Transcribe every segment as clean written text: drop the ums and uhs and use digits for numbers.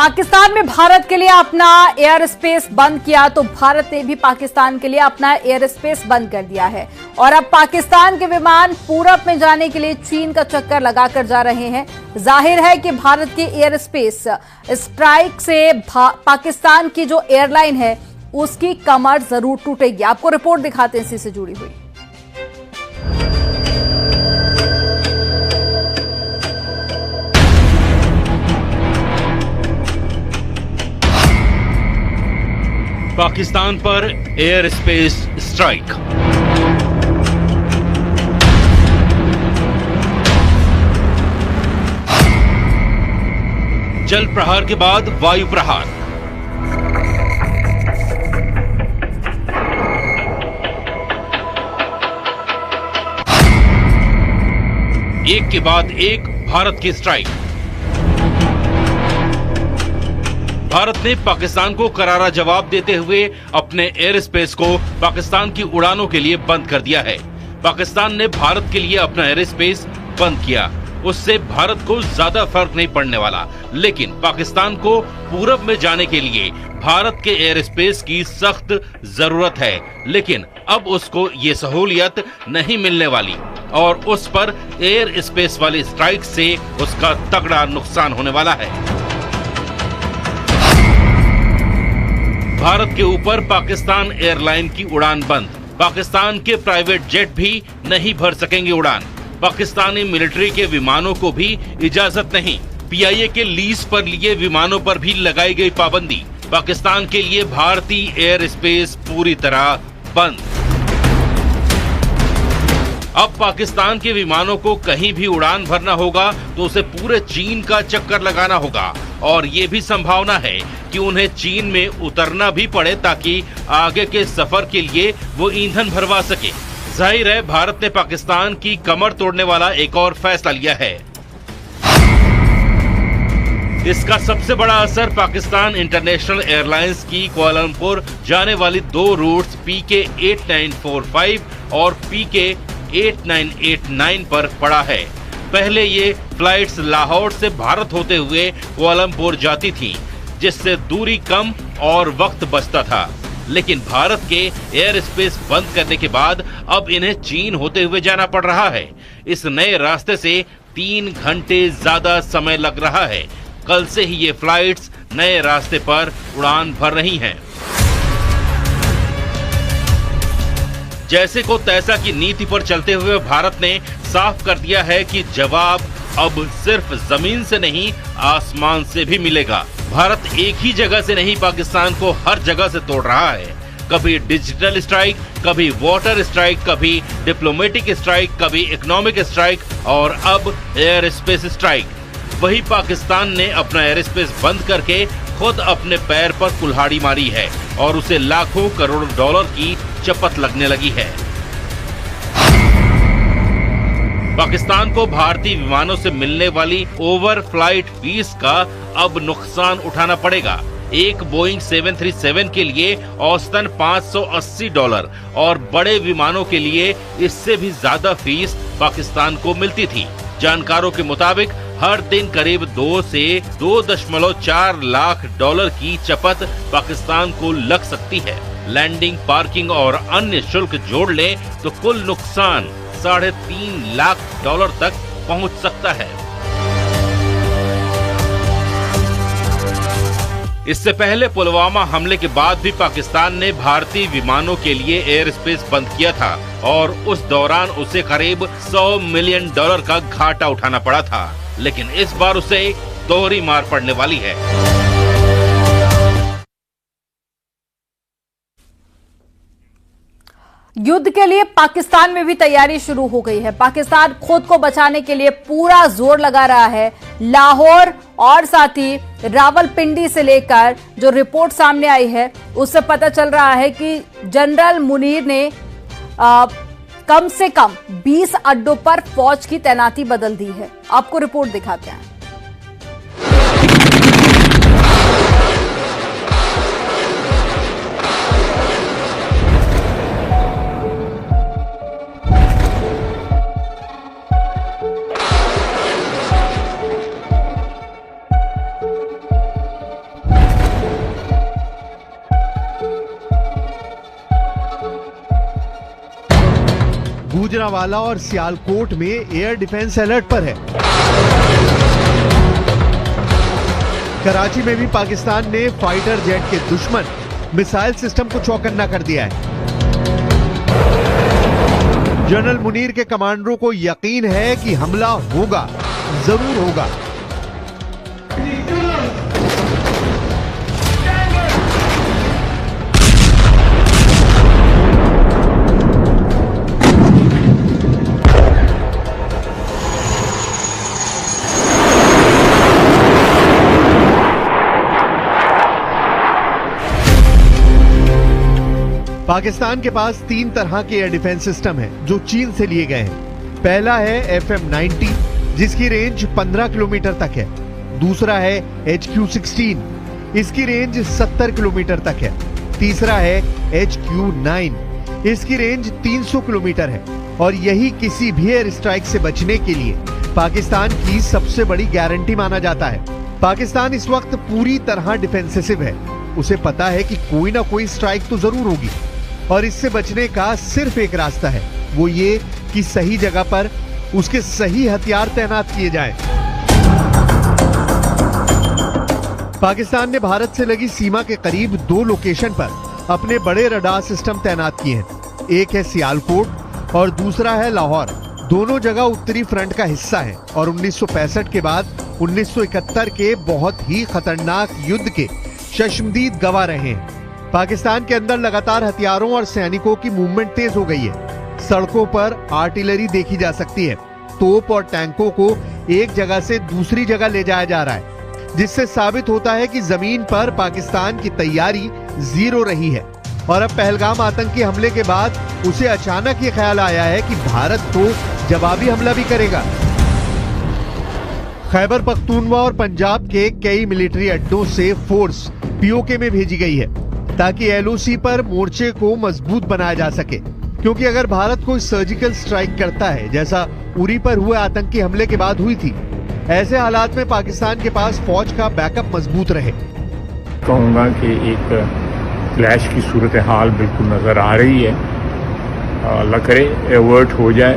पाकिस्तान में भारत के लिए अपना एयर स्पेस बंद किया तो भारत ने भी पाकिस्तान के लिए अपना एयर स्पेस बंद कर दिया है और अब पाकिस्तान के विमान पूरब में जाने के लिए चीन का चक्कर लगाकर जा रहे हैं। जाहिर है कि भारत के एयर स्पेस स्ट्राइक से पाकिस्तान की जो एयरलाइन है उसकी कमर जरूर टूटेगी। आपको रिपोर्ट दिखाते हैं इसी से जुड़ी हुई। पाकिस्तान पर एयर स्पेस स्ट्राइक। जल प्रहार के बाद वायु प्रहार। एक के बाद एक भारत की स्ट्राइक। भारत ने पाकिस्तान को करारा जवाब देते हुए अपने एयर स्पेस को पाकिस्तान की उड़ानों के लिए बंद कर दिया है। पाकिस्तान ने भारत के लिए अपना एयर स्पेस बंद किया, उससे भारत को ज्यादा फर्क नहीं पड़ने वाला, लेकिन पाकिस्तान को पूरब में जाने के लिए भारत के एयर स्पेस की सख्त जरूरत है। लेकिन अब उसको ये सहूलियत नहीं मिलने वाली और उस पर एयर स्पेस वाली स्ट्राइक से उसका तगड़ा नुकसान होने वाला है। भारत के ऊपर पाकिस्तान एयरलाइन की उड़ान बंद। पाकिस्तान के प्राइवेट जेट भी नहीं भर सकेंगे उड़ान। पाकिस्तानी मिलिट्री के विमानों को भी इजाजत नहीं। पीआईए के लीज पर लिए विमानों पर भी लगाई गई पाबंदी। पाकिस्तान के लिए भारतीय एयर स्पेस पूरी तरह बंद। अब पाकिस्तान के विमानों को कहीं भी उड़ान भरना होगा तो उसे पूरे चीन का चक्कर लगाना होगा और ये भी संभावना है कि उन्हें चीन में उतरना भी पड़े ताकि आगे के सफर के लिए वो ईंधन भरवा सके। जाहिर है भारत ने पाकिस्तान की कमर तोड़ने वाला एक और फैसला लिया है। इसका सबसे बड़ा असर पाकिस्तान इंटरनेशनल एयरलाइंस की कुआलालंपुर जाने वाली दो रूट्स पीके 8945 और पीके 8989 पर पड़ा है। पहले ये फ्लाइट्स लाहौर से भारत होते हुए कुआलालंपुर जाती थीं, जिससे दूरी कम और वक्त बचता था। लेकिन भारत के एयर स्पेस बंद करने के बाद अब इन्हें चीन होते हुए जाना पड़ रहा है। इस नए रास्ते से 3 घंटे ज्यादा समय लग रहा है। कल से ही ये फ्लाइट्स नए रास्ते पर उड़ान भर रही हैं। जैसे को तैसा की नीति पर चलते हुए भारत ने साफ कर दिया है कि जवाब अब सिर्फ जमीन से नहीं आसमान से भी मिलेगा। भारत एक ही जगह से नहीं पाकिस्तान को हर जगह से तोड़ रहा है। कभी डिजिटल स्ट्राइक, कभी वाटर स्ट्राइक, कभी डिप्लोमेटिक स्ट्राइक, कभी इकोनॉमिक स्ट्राइक और अब एयर स्पेस स्ट्राइक। वही पाकिस्तान ने अपना एयर स्पेस बंद करके खुद अपने पैर पर कुल्हाड़ी मारी है और उसे लाखों करोड़ डॉलर की चपत लगने लगी है। पाकिस्तान को भारतीय विमानों से मिलने वाली ओवर फ्लाइट फीस का अब नुकसान उठाना पड़ेगा। एक बोइंग 737 के लिए औसतन $580 और बड़े विमानों के लिए इससे भी ज्यादा फीस पाकिस्तान को मिलती थी। जानकारों के मुताबिक हर दिन करीब 2 से 2.4 लाख डॉलर की चपत पाकिस्तान को लग सकती है। लैंडिंग, पार्किंग और अन्य शुल्क जोड़ लें तो कुल नुकसान $3.5 लाख तक पहुंच सकता है। इससे पहले पुलवामा हमले के बाद भी पाकिस्तान ने भारतीय विमानों के लिए एयर स्पेस बंद किया था और उस दौरान उसे करीब $100 मिलियन का घाटा उठाना पड़ा था। लेकिन इस बार उसे दोहरी मार पड़ने वाली है। युद्ध के लिए पाकिस्तान में भी तैयारी शुरू हो गई है। पाकिस्तान खुद को बचाने के लिए पूरा जोर लगा रहा है। लाहौर और साथ ही रावलपिंडी से लेकर जो रिपोर्ट सामने आई है उससे पता चल रहा है कि जनरल मुनीर ने कम से कम 20 अड्डों पर फौज की तैनाती बदल दी है। आपको रिपोर्ट दिखाते हैं। गुजरांवाला और सियालकोट में एयर डिफेंस अलर्ट पर है। कराची में भी पाकिस्तान ने फाइटर जेट के दुश्मन मिसाइल सिस्टम को चौकन्ना कर दिया है। जनरल मुनीर के कमांडरों को यकीन है कि हमला होगा, जरूर होगा। पाकिस्तान के पास 3 तरह के एयर डिफेंस सिस्टम हैं जो चीन से लिए गए हैं। पहला है FM-90 जिसकी रेंज 15 किलोमीटर तक है। दूसरा है HQ-16, इसकी रेंज 70 किलोमीटर तक है। तीसरा है HQ-9, इसकी रेंज 300 किलोमीटर है। और यही किसी भी एयर स्ट्राइक से बचने के लिए पाकिस्तान की सबसे बड़ी गारंटी माना जाता है। पाकिस्तान इस वक्त पूरी तरह डिफेंसिव है। उसे पता है कि कोई ना कोई स्ट्राइक तो जरूर होगी और इससे बचने का सिर्फ एक रास्ता है, वो ये कि सही जगह पर उसके सही हथियार तैनात किए जाएं। पाकिस्तान ने भारत से लगी सीमा के करीब 2 लोकेशन पर अपने बड़े रडार सिस्टम तैनात किए हैं। एक है सियालकोट और दूसरा है लाहौर। दोनों जगह उत्तरी फ्रंट का हिस्सा है और 1965 के बाद 1971 के बहुत ही खतरनाक युद्ध के शश्मदीद गवाह रहे हैं। पाकिस्तान के अंदर लगातार हथियारों और सैनिकों की मूवमेंट तेज हो गई है। सड़कों पर आर्टिलरी देखी जा सकती है। तोप और टैंकों को एक जगह से दूसरी जगह ले जाया जा रहा है, जिससे साबित होता है कि जमीन पर पाकिस्तान की तैयारी जीरो रही है। और अब पहलगाम आतंकी हमले के बाद उसे अचानक ये ख्याल आया है कि भारत तो जवाबी हमला भी करेगा। खैबर पख्तूनवा और पंजाब के कई मिलिट्री अड्डों से फोर्स POK में भेजी गई है ताकि LOC पर मोर्चे को मजबूत बनाया जा सके। क्योंकि अगर भारत कोई सर्जिकल स्ट्राइक करता है, जैसा उरी पर हुए आतंकी हमले के बाद हुई थी, ऐसे हालात में पाकिस्तान के पास फौज का बैकअप मजबूत रहे। कहूँगा कि एक क्लैश की सूरत हाल बिल्कुल नजर आ रही है। अल्लाह करे एवर्ट हो जाए,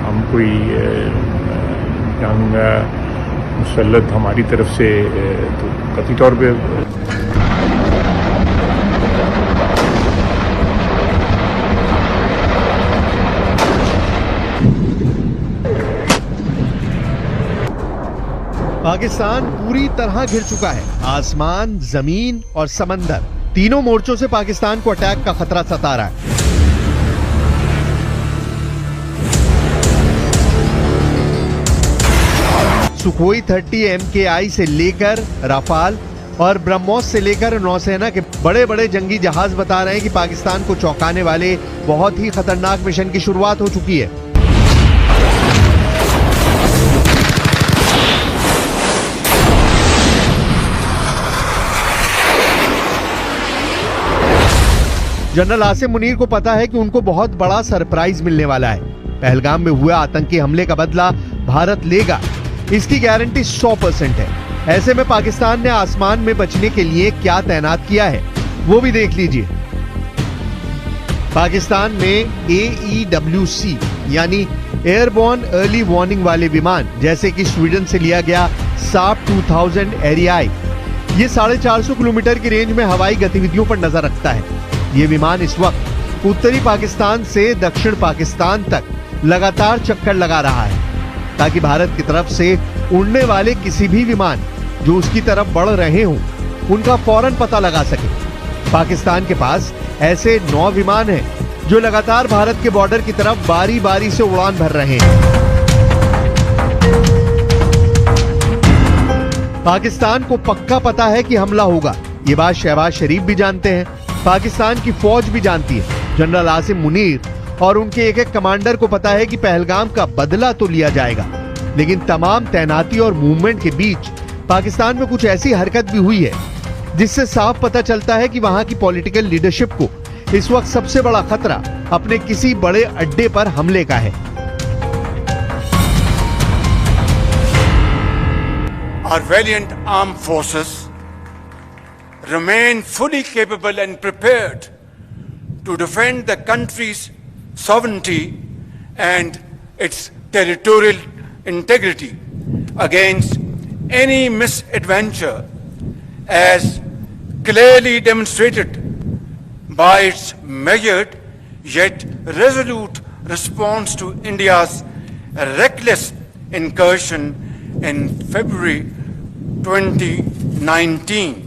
हम कोई जंग मुसल्लत हमारी तरफ से तो कतई तौर पे पाकिस्तान पूरी तरह घिर चुका है। आसमान, जमीन और समंदर, तीनों मोर्चों से पाकिस्तान को अटैक का खतरा सता रहा है। सुखोई 30 MKI से लेकर राफाल और ब्रह्मोस से लेकर नौसेना के बड़े बड़े जंगी जहाज बता रहे हैं कि पाकिस्तान को चौंकाने वाले बहुत ही खतरनाक मिशन की शुरुआत हो चुकी है। जनरल आसिम मुनीर को पता है कि उनको बहुत बड़ा सरप्राइज मिलने वाला है। पहलगाम में हुए आतंकी हमले का बदला भारत लेगा, इसकी गारंटी 100% है। ऐसे में पाकिस्तान ने आसमान में बचने के लिए क्या तैनात किया है वो भी देख लीजिए। पाकिस्तान में AEWC यानी एयरबोर्न अर्ली वार्निंग वाले विमान, जैसे कि स्वीडन से लिया गया साप 2000 एरियाई, ये 450 किलोमीटर की रेंज में हवाई गतिविधियों पर नजर रखता है। ये विमान इस वक्त उत्तरी पाकिस्तान से दक्षिण पाकिस्तान तक लगातार चक्कर लगा रहा है ताकि भारत की तरफ से उड़ने वाले किसी भी विमान जो उसकी तरफ बढ़ रहे हों, उनका फौरन पता लगा सके। पाकिस्तान के पास ऐसे 9 विमान हैं जो लगातार भारत के बॉर्डर की तरफ बारी बारी से उड़ान भर रहे हैं। पाकिस्तान को पक्का पता है कि हमला होगा। ये बात शहबाज शरीफ भी जानते हैं, पाकिस्तान की फौज भी जानती है। जनरल आसिम मुनीर और उनके एक कमांडर को पता है कि पहलगाम का बदला तो लिया जाएगा, लेकिन तमाम तैनाती और मूवमेंट के बीच पाकिस्तान में कुछ ऐसी हरकत भी हुई है जिससे साफ पता चलता है कि वहां की पॉलिटिकल लीडरशिप को इस वक्त सबसे बड़ा खतरा अपने किसी बड़े अड्डे पर हमले का है। Our valiant armed forces remain fully capable and prepared to defend the country's sovereignty and its territorial integrity against any misadventure, as clearly demonstrated by its measured yet resolute response to India's reckless incursion in February 2019.